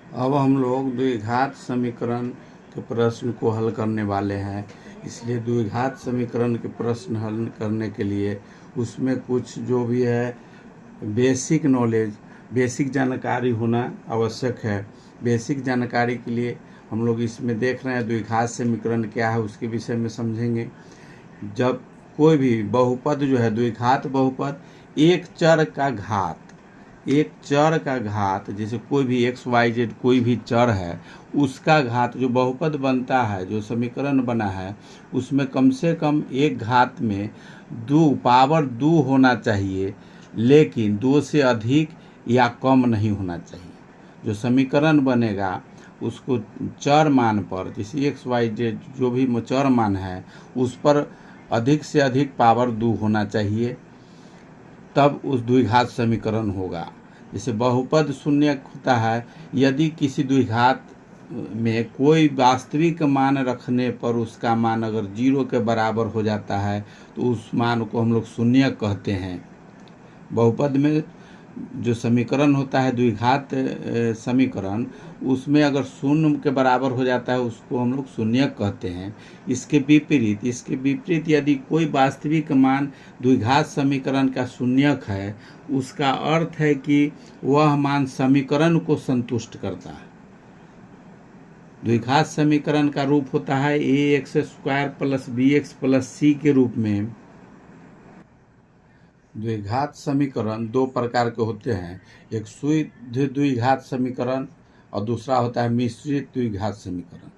अब हम लोग द्विघात समीकरण के प्रश्न को हल करने वाले हैं। इसलिए द्विघात समीकरण के प्रश्न हल करने के लिए उसमें कुछ जो भी है बेसिक नॉलेज, बेसिक जानकारी होना आवश्यक है। बेसिक जानकारी के लिए हम लोग इसमें देख रहे हैं द्विघात समीकरण क्या है, उसके विषय में समझेंगे। जब कोई भी बहुपद जो है, द्विघात बहुपद, एक चर का घात, जैसे कोई भी XYZ कोई भी चर है, उसका घात जो बहुपद बनता है, जो समीकरण बना है, उसमें कम से कम एक घात में पावर 2 होना चाहिए, लेकिन 2 से अधिक या कम नहीं होना चाहिए। जो समीकरण बनेगा उसको चर मान पर, जैसे XYZ जो भी चर मान है, उस पर अधिक से अधिक पावर 2 होना चाहिए, तब उस द्विघात समीकरण होगा। जैसे बहुपद शून्य होता है, यदि किसी द्विघात में कोई वास्तविक मान रखने पर उसका मान अगर 0 के बराबर हो जाता है तो उस मान को हम लोग शून्य कहते हैं। बहुपद में जो समीकरण होता है द्विघात समीकरण, उसमें अगर शून्य के बराबर हो जाता है उसको हम लोग शून्य कहते हैं। इसके विपरीत यदि कोई वास्तविक मान द्विघात समीकरण का शून्यक है, उसका अर्थ है कि वह मान समीकरण को संतुष्ट करता है। द्विघात समीकरण का रूप होता है ax² + bx + c के रूप में। द्विघात समीकरण दो प्रकार के होते हैं, एक शुद्ध द्विघात समीकरण और दूसरा होता है मिश्रित द्विघात समीकरण।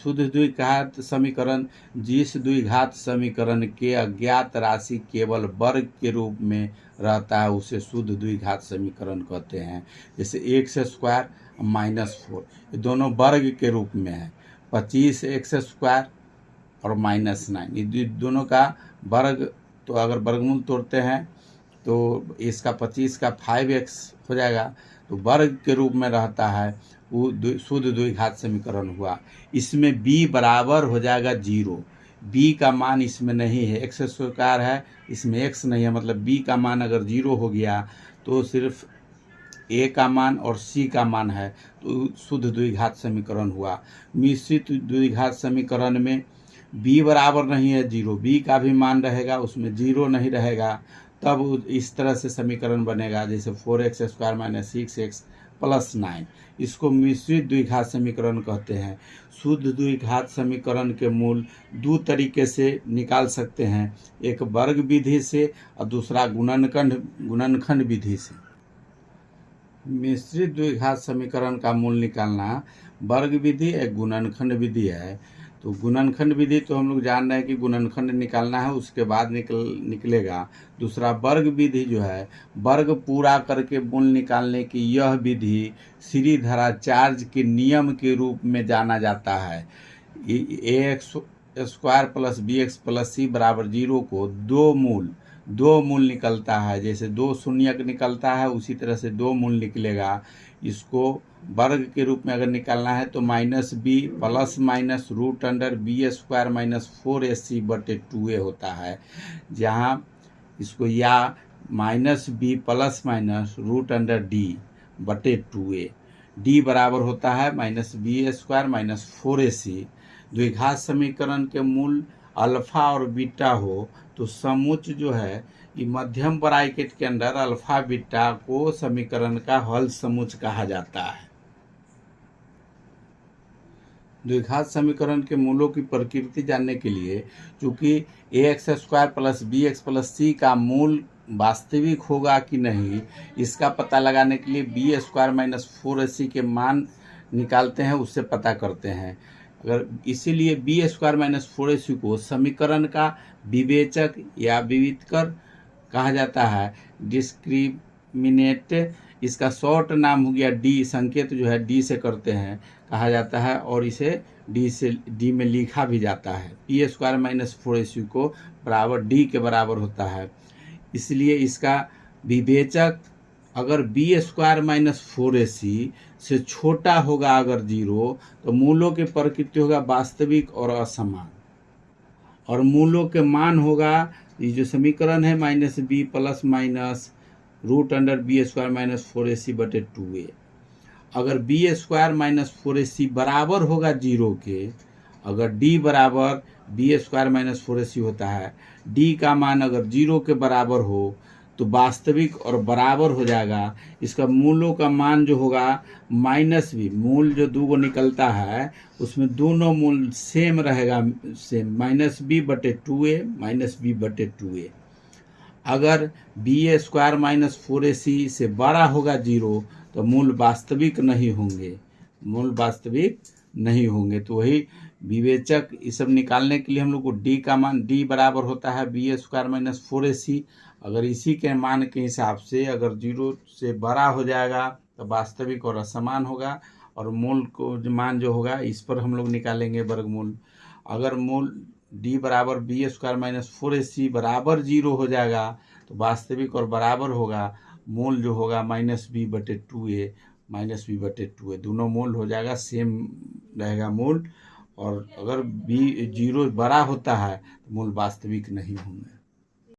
शुद्ध द्विघात समीकरण जिस द्विघात समीकरण के अज्ञात राशि केवल वर्ग के रूप में रहता है उसे शुद्ध द्विघात समीकरण कहते हैं। जैसे x² -4, ये दोनों वर्ग के रूप में है। 25x² और -9, ये दोनों का वर्ग, तो अगर वर्गमूल तोड़ते हैं तो इसका 25 का 5x हो जाएगा, तो वर्ग के रूप में रहता है, वो शुद्ध द्विघात समीकरण हुआ। इसमें b बराबर हो जाएगा 0। b का मान इसमें नहीं है, x² है, इसमें x नहीं है, मतलब b का मान अगर 0 हो गया तो सिर्फ a का मान और c का मान है, तो शुद्ध द्विघात समीकरण हुआ। मिश्रित द्विघात समीकरण में b बराबर नहीं है 0, b का भी मान रहेगा, उसमें 0 नहीं रहेगा, तब इस तरह से समीकरण बनेगा, जैसे 4x² - 6x + 9। इसको मिश्रित द्विघात समीकरण कहते हैं। शुद्ध द्विघात समीकरण के मूल दो तरीके से निकाल सकते हैं, एक वर्ग विधि से और दूसरा गुणनखंड विधि से। मिश्रित द्विघात समीकरण का मूल निकालना वर्ग विधि एक गुणनखंड विधि है। तो गुणनखंड विधि तो हम लोग जान रहे हैं कि गुणनखंड निकालना है, उसके बाद निकलेगा। दूसरा वर्ग विधि जो है, वर्ग पूरा करके मूल निकालने की यह विधि श्रीधराचार्य के नियम के रूप में जाना जाता है। ax² + bx + c = 0 को दो मूल निकलता है, जैसे 2 शून्यक निकलता है उसी तरह से 2 मूल निकलेगा। इसको वर्ग के रूप में अगर निकालना है तो -b ± √b² - 4ac/2a होता है, जहाँ इसको या -b ± √d/2a, d बराबर होता है -b² - 4ac। द्विघात समीकरण के मूल अल्फा और बीटा हो तो समुच्च जो है ये मध्यम ब्रैकेट के अंदर अल्फा बीटा को समीकरण का हल समुच्च कहा जाता है। द्विघात समीकरण के मूलों की प्रकृति जानने के लिए, चूंकि ax² + bx + c का मूल वास्तविक होगा कि नहीं, इसका पता लगाने के लिए b² - 4ac के मान निकालते हैं, उससे पता करते हैं। अगर इसीलिए b² - 4ac को समीकरण का विवेचक या विविधकर कहा जाता है, डिस्क्रिमिनेट। इसका शॉर्ट नाम हो गया डी, संकेत जो है डी से करते हैं, कहा जाता है, और इसे डी में लिखा भी जाता है। p² - 4ac को बराबर d के बराबर होता है। इसलिए इसका विवेचक अगर b² - 4ac से छोटा होगा अगर 0, तो मूलों की प्रकृति होगा वास्तविक और असमान, और मूलों के मान होगा, ये जो समीकरण है -b ± √b² - 4ac/2a, अगर बी स्क्वायर माइनस 4ac बराबर होगा जीरो के, अगर d बराबर बी स्क्वायर माइनस 4ac होता है, d का मान अगर जीरो के बराबर हो तो वास्तविक और बराबर हो जाएगा। इसका मूलों का मान जो होगा माइनस बी, मूल जो दो गो निकलता है उसमें दोनों मूल सेम रहेगा, सेम माइनस बी बटे 2a माइनस बी बटे 2a। अगर बी स्क्वायर माइनस 4ac से बड़ा होगा जीरो तो मूल वास्तविक नहीं होंगे, मूल वास्तविक नहीं होंगे। तो वही विवेचक ये सब निकालने के लिए हम लोग को d का मान, d बराबर होता है बी स्क्वायर माइनस 4ac। अगर इसी के मान के हिसाब से अगर जीरो से बड़ा हो जाएगा तो वास्तविक और असमान होगा, और मूल को मान जो होगा इस पर हम लोग निकालेंगे वर्गमूल। अगर मूल d बराबर बी स्क्वायर माइनस 4ac बराबर जीरो हो जाएगा तो वास्तविक और बराबर होगा, मूल जो होगा माइनस बी बटे 2a माइनस बी बटे 2a, दोनों मूल हो जाएगा, सेम रहेगा मूल। और अगर बी जीरो बड़ा होता है तो मूल वास्तविक नहीं होंगे।